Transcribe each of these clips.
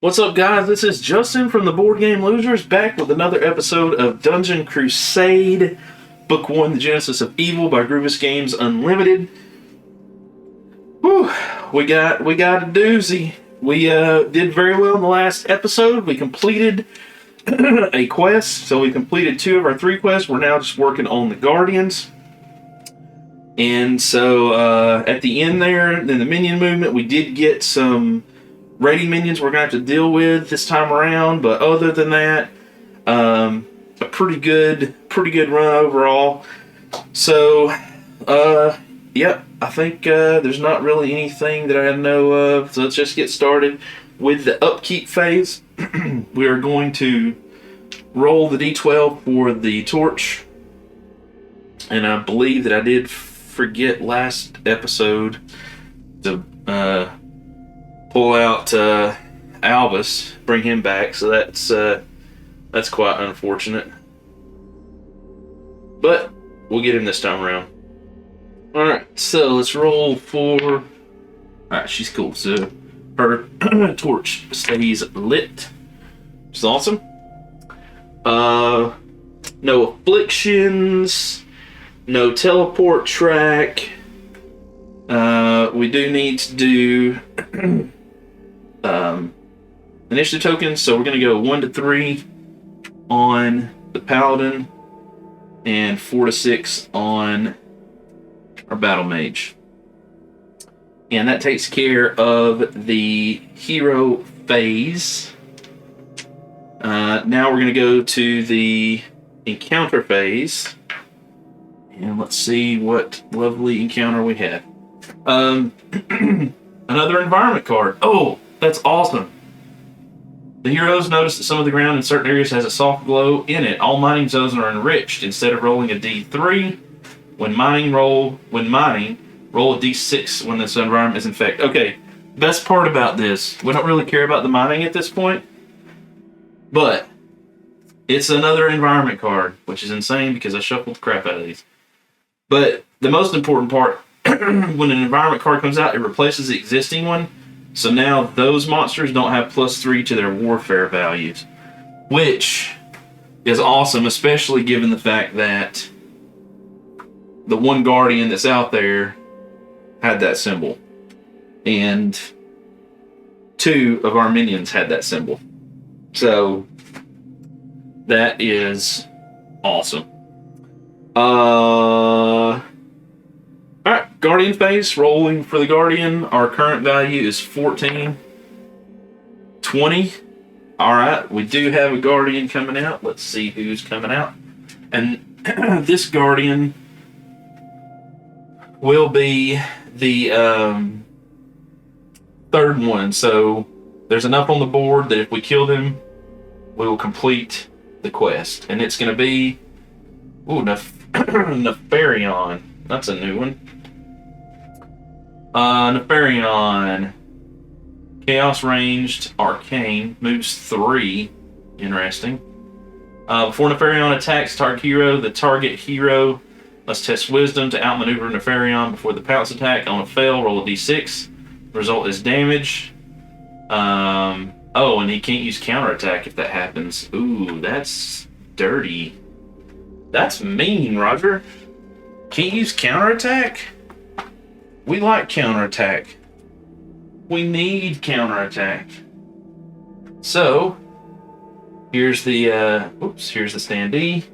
What's up, guys? This is Justin from the Board Game Losers, back with another episode of Dungeon Crusade, Book 1, The Genesis of Evil by Grievous Games Unlimited. Whew, we got a doozy. We did very well in the last episode. We completed a quest, so we completed 2 of our 3 quests. We're now just working on the Guardians. And so at the end there, in the minion movement, we did get some raiding minions we're going to have to deal with this time around, but other than that, a pretty good run overall. So, yep, I think there's not really anything that I know of, so let's just get started with the upkeep phase. We are going to roll the d12 for the torch, and I believe that I did forget last episode to pull out Albus, bring him back, so that's quite unfortunate. But we'll get him this time around. Alright, so let's roll for... Alright, she's cool, so her torch stays lit, which is awesome. No afflictions, no teleport track. We do need to do initiative tokens, so we're going to go 1 to 3 on the paladin and 4 to 6 on our battle mage, and that takes care of the hero phase. Now we're going to go to the encounter phase, and let's see what lovely encounter we had. Another environment card. Oh, that's awesome. The heroes notice that some of the ground in certain areas has a soft glow in it. All mining zones are enriched. Instead of rolling a D3 when mining, roll a D6 when this environment is infected. Okay, best part about this, we don't really care about the mining at this point, but it's another environment card, which is insane because I shuffled the crap out of these. But the most important part, when an environment card comes out, it replaces the existing one. So now those monsters don't have +3 to their warfare values, which is awesome, especially given the fact that the one guardian that's out there had that symbol, and 2 of our minions had that symbol. So that is awesome. Alright, Guardian phase, rolling for the Guardian. Our current value is 14. 20. Alright, we do have a Guardian coming out. Let's see who's coming out. And this Guardian will be the 3rd one. So there's enough on the board that if we kill them, we will complete the quest. And it's going to be... Ooh, Nefarion. That's a new one. Nefarion. Chaos ranged arcane. Moves 3. Interesting. Before Nefarion attacks target hero, the target hero must test wisdom to outmaneuver Nefarion before the pounce attack. On a fail, roll a d6. The result is damage. Oh, and he can't use counterattack if that happens. Ooh, that's dirty. That's mean, Roger. Can't use counterattack? We like counterattack. We need counterattack. So, here's the here's the standee.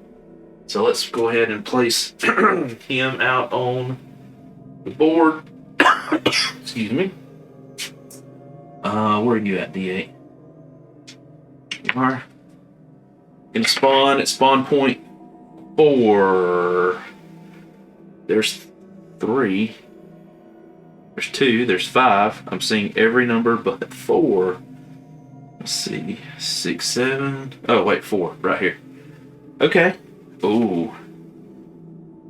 So let's go ahead and place him out on the board. Excuse me. Where are you at, D8? You are gonna spawn at spawn point 4. There's 3. There's 2. There's 5. I'm seeing every number but 4. Let's see. 6, 7. Oh, wait, 4. Right here. Okay. Ooh.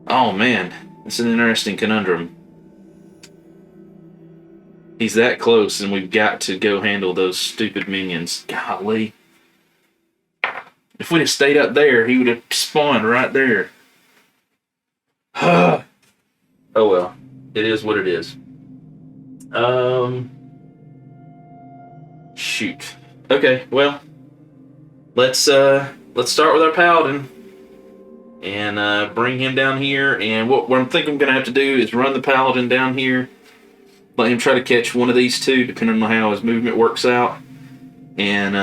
Oh, man. That's an interesting conundrum. He's that close, and we've got to go handle those stupid minions. Golly. If we'd have stayed up there, he would have spawned right there. Oh well. It is what it is. Shoot. Okay, well, let's start with our paladin and bring him down here. And what I'm thinking I'm gonna have to do is run the paladin down here, let him try to catch one of these two, depending on how his movement works out, and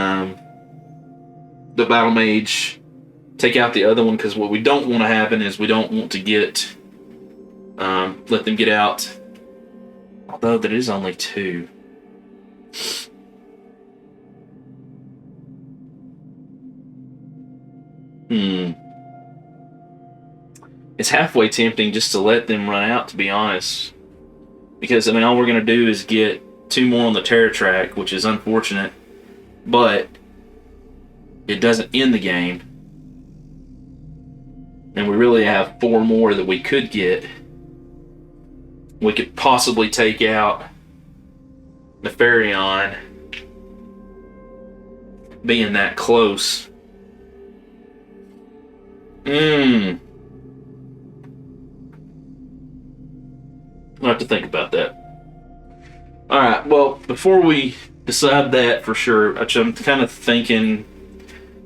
the battle mage take out the other one, because what we don't want to happen is we don't want to get let them get out. Although that is only 2. It's halfway tempting just to let them run out, to be honest. Because, I mean, all we're going to do is get 2 more on the terror track, which is unfortunate. But it doesn't end the game. And we really have 4 more that we could get. We could possibly take out Nefarion, being that close. I'll have to think about that. Alright, well, before we decide that for sure, I'm kind of thinking,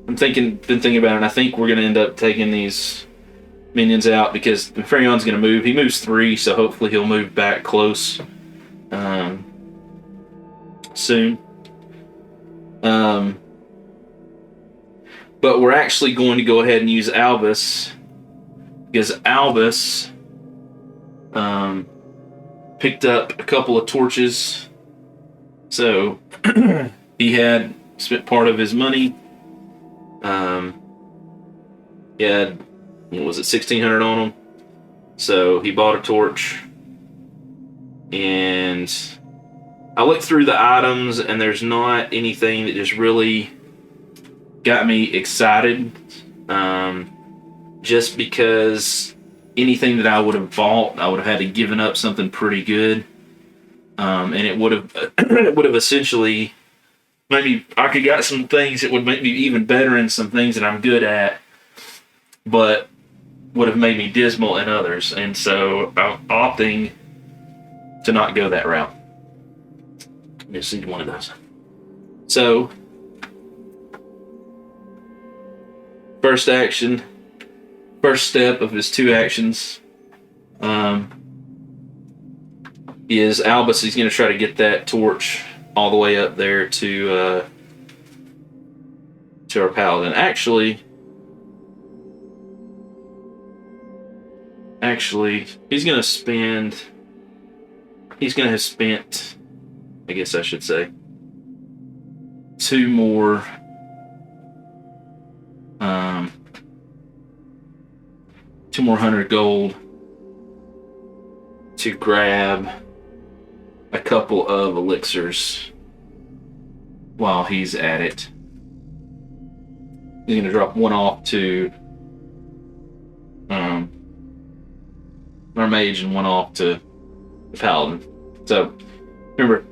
been thinking about it, and I think we're going to end up taking these minions out, because Nefarian's going to move. He moves 3, so hopefully he'll move back close soon. But we're actually going to go ahead and use Albus, because Albus picked up a couple of torches. So he had spent part of his money. He had, what was it, 1,600 on him. So he bought a torch. And I looked through the items, and there's not anything that just really got me excited. Just because anything that I would have bought, I would have had to given up something pretty good. And it would have essentially, maybe I could got some things that would make me even better in some things that I'm good at, but would have made me dismal in others. And so I'm opting to not go that route. Let me see one of those. So, first step of his 2 actions is Albus. He's going to try to get that torch all the way up there to our paladin. Actually, he's going to have spent, I guess I should say, 2 more $100 gold to grab a couple of elixirs while he's at it. He's going to drop 1 off to our mage and 1 off to the paladin. So remember,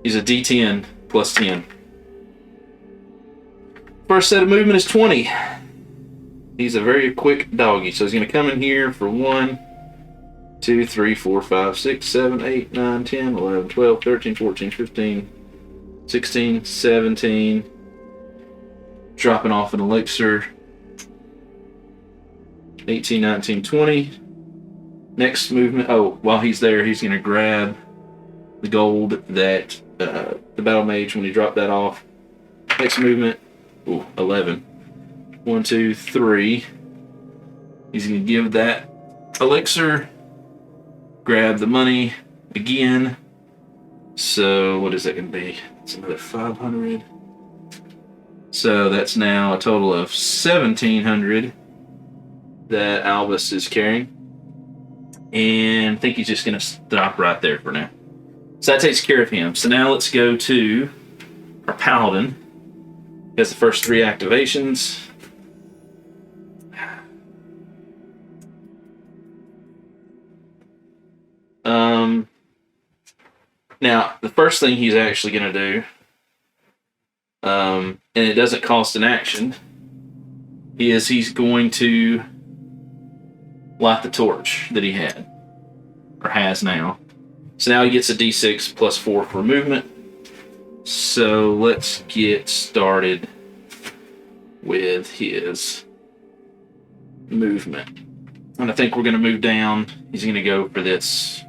he's a D10 plus 10. First set of movement is 20. He's a very quick doggy, so he's going to come in here for 1, 2, 3, 4, 5, 6, 7, 8, 9, 10, 11, 12, 13, 14, 15, 16, 17. Dropping off an elixir. 18, 19, 20. Next movement, while he's there, he's going to grab the gold that the battle mage, when he dropped that off. Next movement, 11. 1, 2, 3. He's going to give that elixir, grab the money again. So what is that going to be? It's another 500. So that's now a total of 1,700 that Albus is carrying. And I think he's just going to stop right there for now. So that takes care of him. So now let's go to our paladin. He has the first 3 activations. Now, the first thing he's actually going to do, and it doesn't cost an action, is he's going to light the torch that he had, or has now. So now he gets a d6 plus 4 for movement. So let's get started with his movement. And I think we're going to move down. He's going to go for this.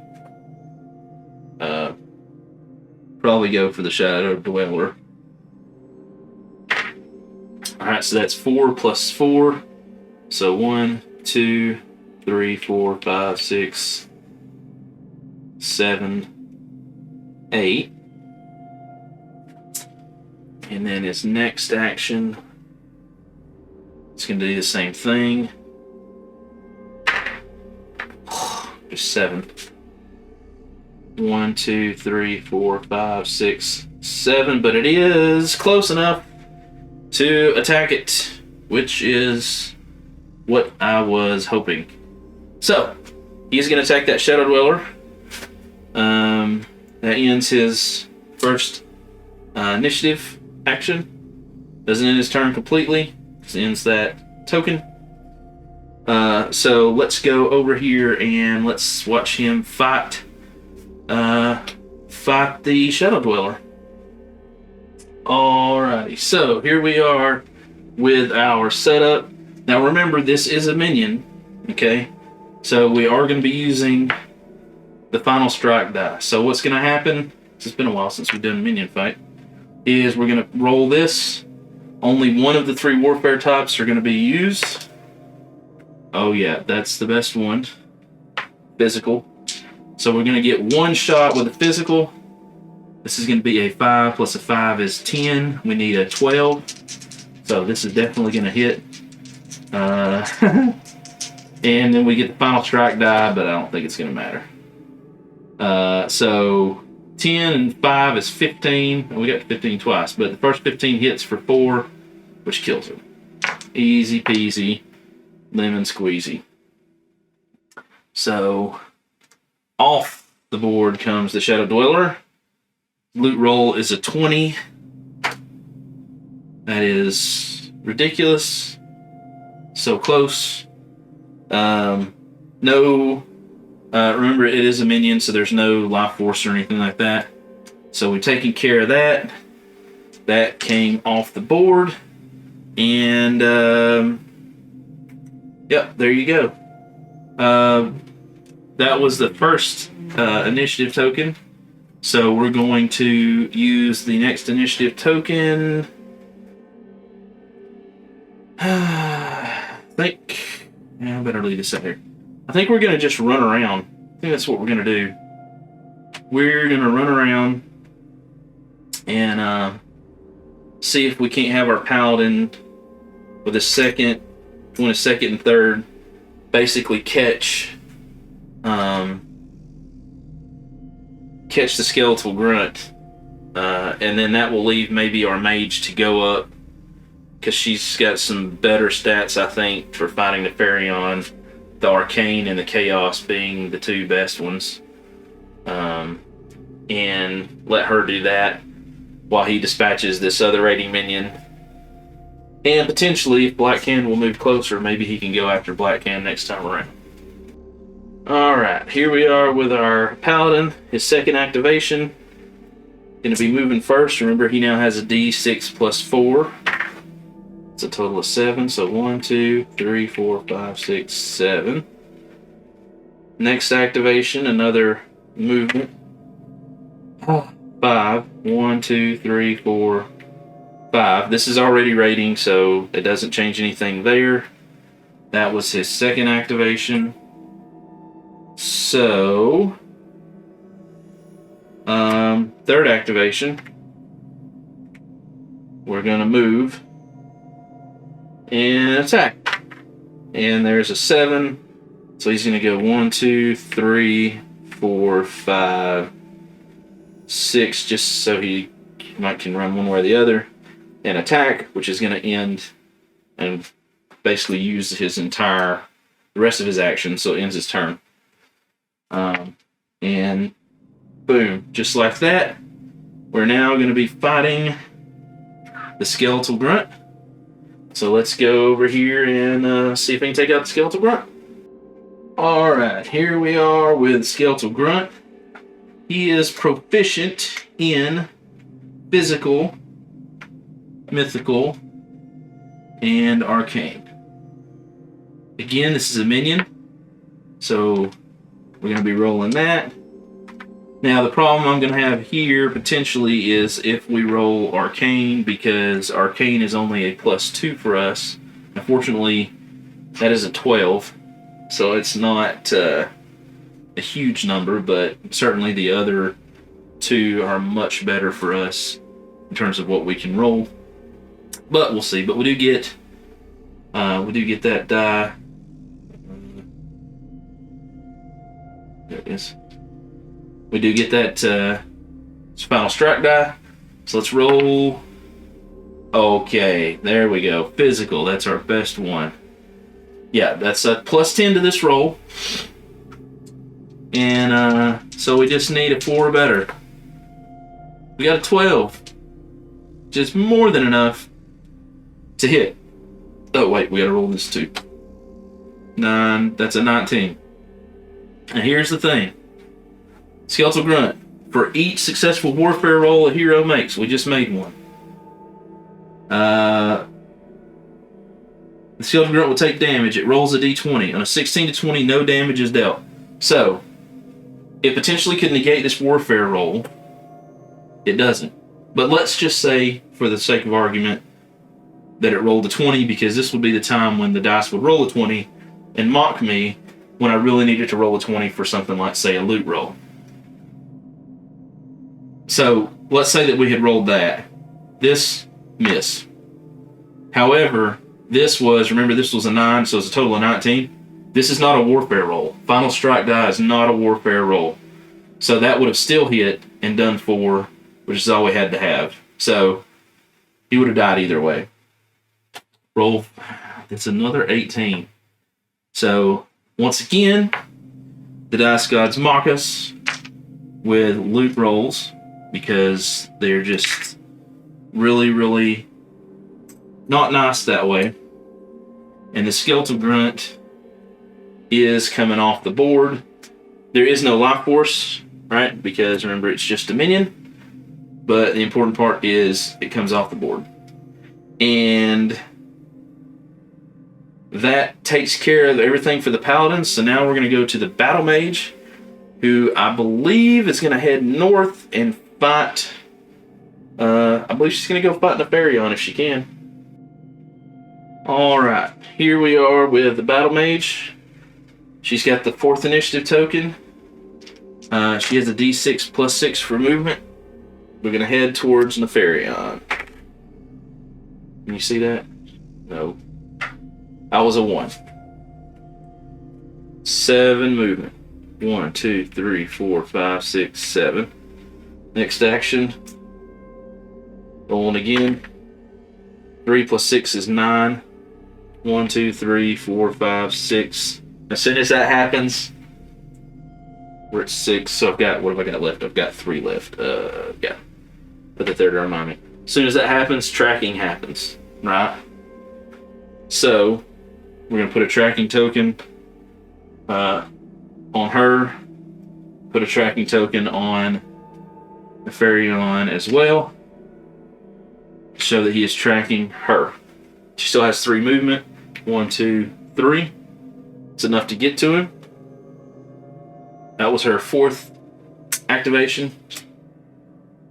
Probably go for the Shadow Dweller. Alright, so that's 4 plus 4. So 1, 2, 3, 4, 5, 6, 7, 8. And then his next action, it's going to do the same thing. Just 7. 1, 2, 3, 4, 5, 6, 7. But it is close enough to attack it, which is what I was hoping. So, he's going to attack that Shadow Dweller. That ends his first initiative action. Doesn't end his turn completely. Just ends that token. So let's go over here and let's watch him fight the Shadow Dweller. Alrighty, so here we are with our setup. Now remember, this is a minion, okay? So we are going to be using the final strike die. So what's going to happen, it's been a while since we've done a minion fight, is we're going to roll this. Only one of the 3 warfare types are going to be used. Oh yeah, that's the best one. Physical. So we're going to get 1 shot with a physical. This is going to be a 5 plus a 5 is 10. We need a 12. So this is definitely going to hit. And then we get the final strike die, but I don't think it's going to matter. So 10 and 5 is 15. We got 15 twice, but the first 15 hits for 4, which kills him. Easy peasy, lemon squeezy. So off the board comes the Shadow Dweller. Loot roll is a 20. That is ridiculous. So close. Remember, it is a minion, so there's no life force or anything like that. So we've taken care of that. That came off the board. And, yep, there you go. That was the first initiative token. So we're going to use the next initiative token. I better leave this out here. I think we're going to just run around. I think that's what we're going to do. We're going to run around and see if we can't have our paladin with a second and third basically catch the skeletal grunt, and then that will leave maybe our mage to go up because she's got some better stats, I think, for fighting the Ferion. The Arcane and the Chaos being the 2 best ones. And let her do that while he dispatches this other raiding minion. And potentially, if Black Can will move closer, maybe he can go after Black Can next time around. Alright, here we are with our Paladin. His second activation. Going to be moving first. Remember, he now has a D6 plus 4. It's a total of 7, so 1, 2, 3, 4, 5, 6, 7. Next activation, another movement. 5. 1, 2, 3, 4, 5. This is already raiding, so it doesn't change anything there. That was his second activation. So, third activation. We're going to move and attack. And there's a 7. So he's going to go 1, 2, 3, 4, 5, 6, just so he can run one way or the other. And attack, which is going to end and basically use the rest of his action, so it ends his turn. And boom, just like that, we're now going to be fighting the skeletal grunt. So let's go over here and see if we can take out the skeletal grunt. Alright, here we are with skeletal grunt. He is proficient in physical, mythical, and arcane. Again, this is a minion, so we're going to be rolling that. Now, the problem I'm going to have here potentially is if we roll arcane, because arcane is only a +2 for us. Unfortunately, that is a 12, so it's not a huge number, but certainly the other two are much better for us in terms of what we can roll. But we'll see. But we do get that die. There it is. We do get that final strike die. So let's roll. Okay, there we go. Physical, that's our best one. Yeah, that's a +10 to this roll. And so we just need a 4 or better. We got a 12. Just more than enough to hit. Oh wait, we gotta roll this too. 9, that's a 19. And here's the thing. Skeletal Grunt. For each successful warfare roll a hero makes, we just made one. The Skeletal Grunt will take damage. It rolls a d20. On a 16 to 20, no damage is dealt. So, it potentially could negate this warfare roll. It doesn't. But let's just say, for the sake of argument, that it rolled a 20, because this would be the time when the dice would roll a 20 and mock me when I really needed to roll a 20 for something like, say, a loot roll. So, let's say that we had rolled that. This, miss. However, this was a 9, so it's a total of 19. This is not a warfare roll. Final strike die is not a warfare roll. So that would have still hit and done 4, which is all we had to have. So, he would have died either way. Roll, it's another 18. So, once again, the dice gods mock us with loot rolls because they're just really, really not nice that way. And the Skeletal Grunt is coming off the board. There is no life force, right? Because remember, it's just a minion. But the important part is it comes off the board. And that takes care of everything for the Paladins. So now we're going to go to the Battle Mage, who I believe is going to head north and fight. I believe she's going to go fight Nefarion if she can. Alright, here we are with the Battle Mage. She's got the 4th initiative token. She has a d6 +6 for movement. We're going to head towards Nefarion. Can you see that? No. I was a 1. 7 movement. 1, 2, 3, 4, 5, 6, 7. Next action. Rolling again. 3 + 6 is 9. 1, 2, 3, 4, 5, 6. As soon as that happens, we're at 6. So I've got, what have I got left? I've got 3 left. Yeah. Put the third to remind me. As soon as that happens, tracking happens, right? So we're gonna put a tracking token on her. Put a tracking token on Nefarion as well. Show that he is tracking her. She still has 3 movement. 1, 2, 3. It's enough to get to him. That was her 4th activation.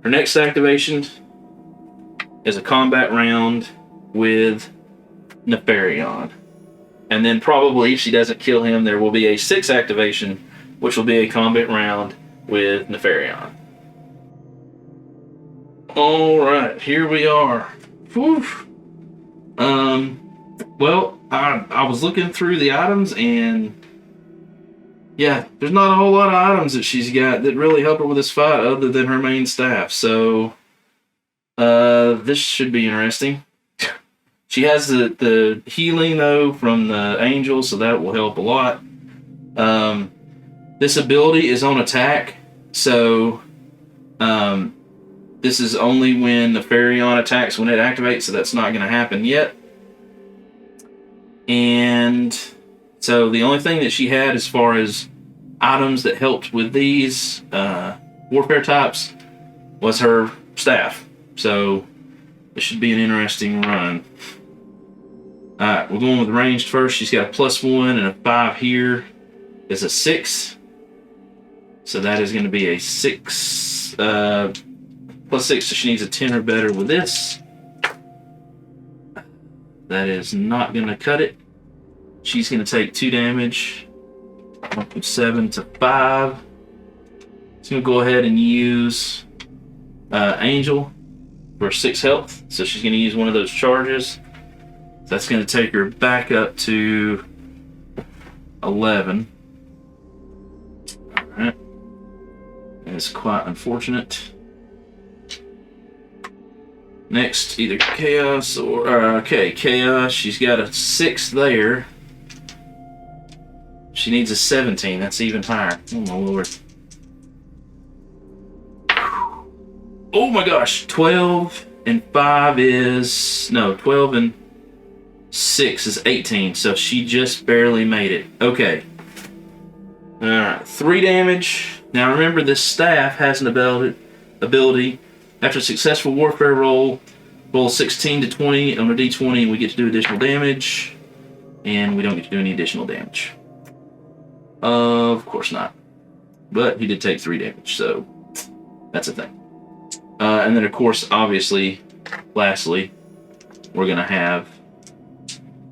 Her next activation is a combat round with Nefarion. And then probably, if she doesn't kill him, there will be a 6th activation, which will be a combat round with Nefarion. Alright, here we are. Whew. Well, I was looking through the items, and yeah, there's not a whole lot of items that she's got that really help her with this fight other than her main staff. So, this should be interesting. She has the healing, though, from the angel, so that will help a lot. This ability is on attack, so this is only when the Nefarion attacks when it activates, so that's not going to happen yet. And so the only thing that she had as far as items that helped with these warfare types was her staff. So this should be an interesting run. Alright, we're going with ranged first. She's got a +1 and a 5 here. It's a 6. So that is going to be a 6. +6, so she needs a 10 or better with this. That is not going to cut it. She's going to take 2 damage. 1 from 7 to 5. She's going to go ahead and use Angel for 6 health. So she's going to use one of those charges. That's going to take her back up to 11. Alright. That's quite unfortunate. Next, either Chaos or... okay, Chaos. She's got a 6 there. She needs a 17. That's even higher. Oh my lord. Oh my gosh. 12 and 5 is... no, 12 and 6 is 18. So she just barely made it. Okay. Alright. 3 damage. Now remember, this staff has an ability. After a successful warfare roll 16 to 20 on a d20, and we get to do additional damage. And we don't get to do any additional damage. Of course not. But he did take 3 damage, so that's a thing. And then, of course, obviously, lastly, we're going to have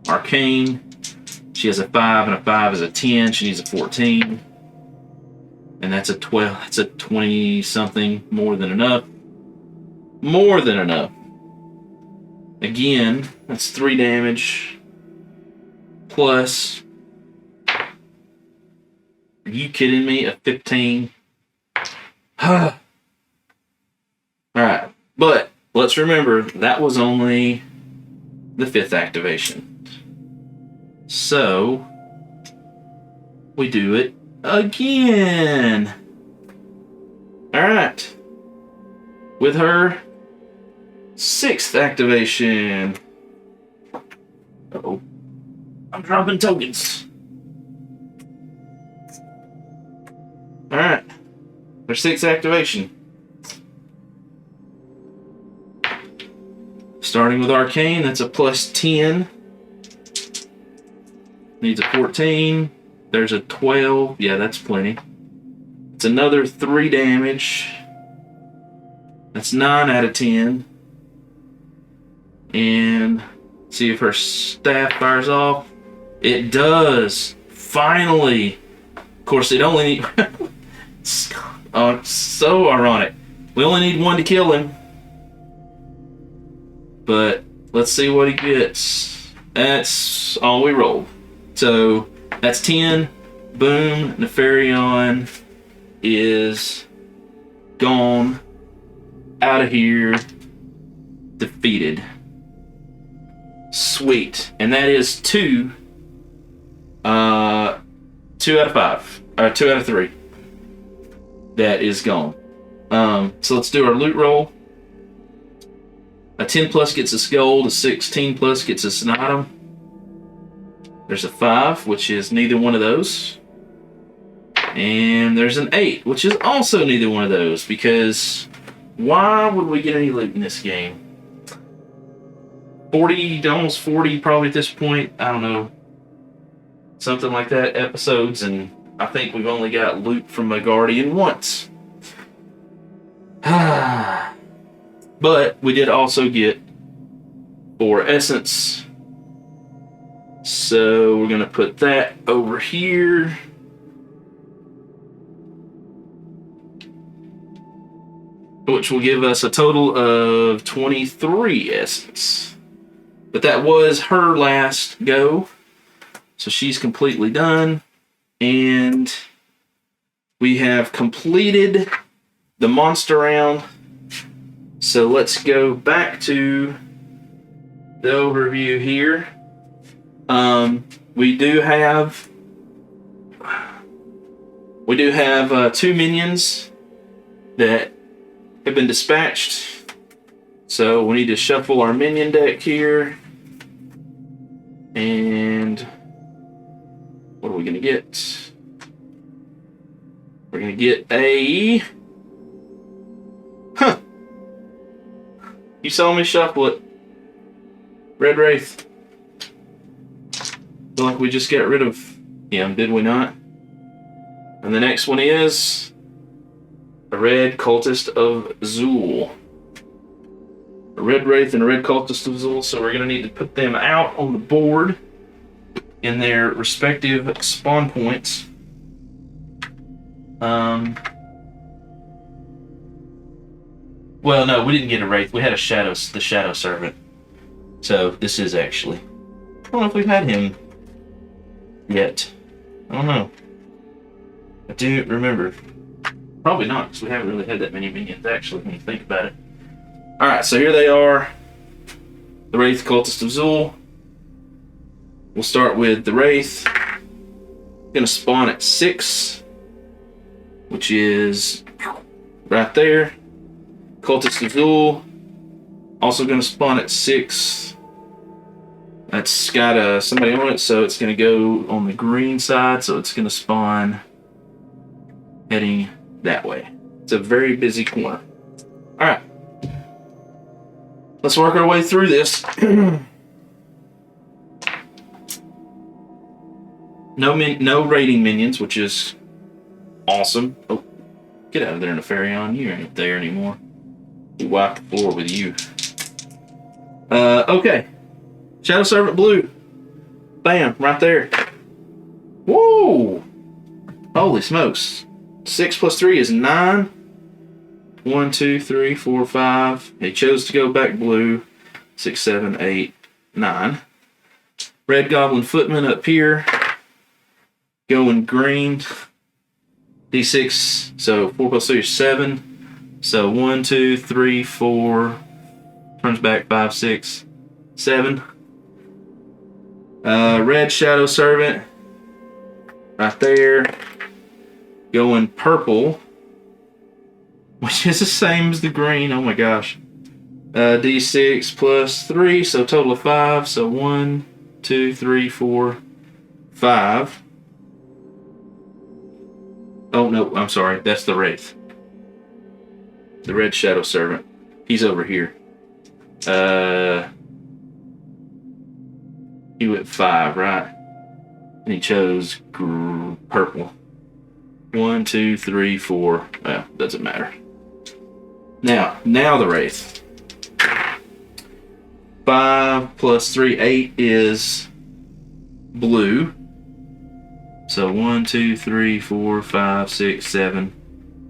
Arcane. She has a 5, and a 5 is a 10. She needs a 14. And that's a 12. That's a 20-something. More than enough. More than enough. Again, that's 3 damage. Plus... are you kidding me? A 15? Alright. But, let's remember, that was only the 5th activation. So, we do it again. Alright. With her 6th activation. Uh-oh. I'm dropping tokens. Alright. Her 6th activation. Starting with Arcane, that's a +10. Needs a 14. There's a 12. Yeah, that's plenty. It's another 3 damage. That's 9 out of 10. And see if her staff fires off. It does. Finally. Of course, it only need... oh, it's so ironic. We only need 1 to kill him. But let's see what he gets. That's all we rolled. So that's 10. Boom. Nefarion is gone. Out of here. Defeated. Sweet. And that is 2. 2 out of 5. Or 2 out of 3. That is gone. So let's do our loot roll. A 10 plus gets us gold. A 16 plus gets us an item. There's a 5, which is neither one of those. And there's an 8, which is also neither one of those. Because why would we get any loot in this game? 40, almost 40 probably at this point. I don't know. Something like that. Episodes, and I think we've only got loot from a Guardian once. But we did also get 4 essence. So we're going to put that over here. Which will give us a total of 23 essence. But that was her last go. So she's completely done. And we have completed the monster round. So let's go back to the overview here. We do have 2 minions that have been dispatched. So we need to shuffle our minion deck here. And what are we going to get? We're going to get a... You saw me shuffle it. Red Wraith. Feel like we just got rid of him, did we not? And the next one is a Red Cultist of Zool. A Red Wraith and a Red Cultist of Zool, so we're going to need to put them out on the board in their respective spawn points. Well, no, we didn't get a Wraith. We had the Shadow Servant. So this is actually... I don't know if we've had him yet. I don't know. I do remember. Probably not, because we haven't really had that many minions, actually, when you think about it. Alright, so here they are. The Wraith Cultist of Zool. We'll start with the Wraith. Gonna spawn at 6, which is right there. Cultist of Zool. Also gonna spawn at 6. That's got somebody on it, so it's gonna go on the green side, so it's gonna spawn heading that way. It's a very busy corner. Alright. Let's work our way through this. No raiding minions, which is awesome. Oh, get out of there, Nefarion. You ain't there anymore. We wipe the floor with you. Okay. Shadow Servant Blue. Bam, right there. Whoa! Holy smokes. 6 plus 3 is 9. 1, 2, 3, 4, 5. He chose to go back blue. 6, 7, 8, 9. Red Goblin Footman up here. Going green. D6. So 4 plus 3 is 7. So 1, 2, 3, 4. Turns back 5, 6, 7. Red Shadow Servant. Right there. Going purple. Which is the same as the green. Oh my gosh. D6 plus 3. So total of 5. So 1, 2, 3, 4, 5. Oh no, I'm sorry. That's the Wraith. The Red Shadow Servant. He's over here. He went 5, right? And he chose purple. 1, 2, 3, 4. Well, doesn't matter. Now the Wraith. 5 plus 3, 8 is blue. So 1, 2, 3, 4, 5, 6, 7,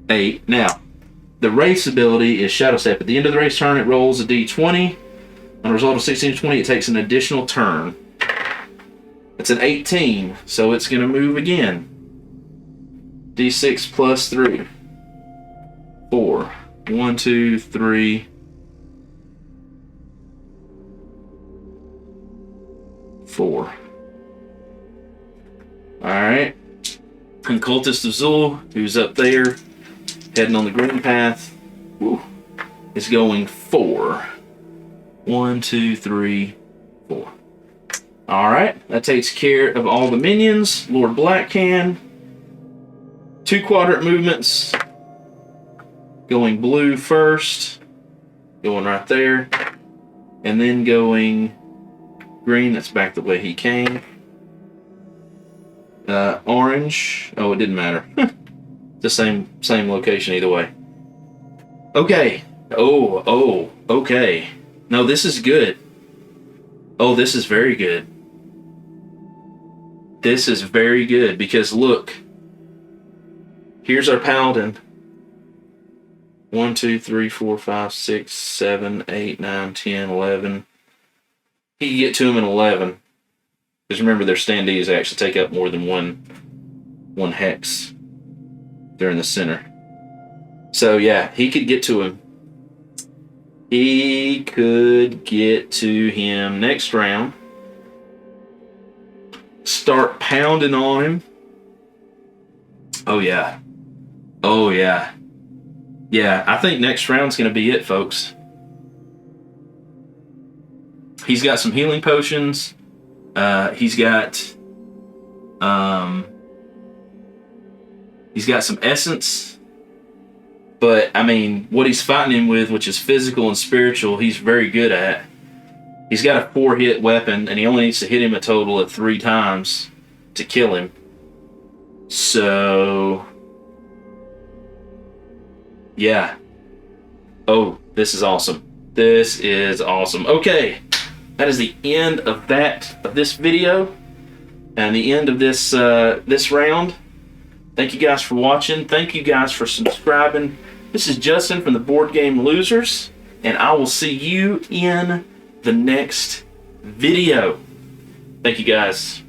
8. Now, the Wraith's ability is Shadow Step. At the end of the Wraith's turn, it rolls a d20. On a result of 16 to 20, it takes an additional turn. It's an 18, so it's going to move again. D6 plus 3. 4. 1, 2, 3. 4. Alright. And Cultist of Zool, who's up there, heading on the green path, is going 4. 1, 2, 3, 4. Alright, that takes care of all the minions. Lord Blackcan. 2 quadrant movements. Going blue first. Going right there. And then going green. That's back the way he came. Orange. Oh, it didn't matter. The same location either way. Okay. Oh, okay. No, this is good. Oh, this is very good. This is very good because look. Here's our Paladin. 1, 2, 3, 4, 5, 6, 7, 8, 9, 10, 11. He can get to him in 11. Because remember, their standees actually take up more than one hex. They're in the center. So yeah, he could get to him. He could get to him next round. Start pounding on him. Oh yeah. Oh yeah. Yeah, I think next round's going to be it, folks. He's got some healing potions. He's got some essence. But, I mean, what he's fighting him with, which is physical and spiritual, he's very good at. He's got a 4-hit weapon, and he only needs to hit him a total of 3 times to kill him. So, yeah. Oh, this is awesome. This is awesome. Okay, that is the end of this video, and the end of this this round. Thank you guys for watching. Thank you guys for subscribing. This is Justin from the Board Game Losers, and I will see you in the next video. Thank you guys.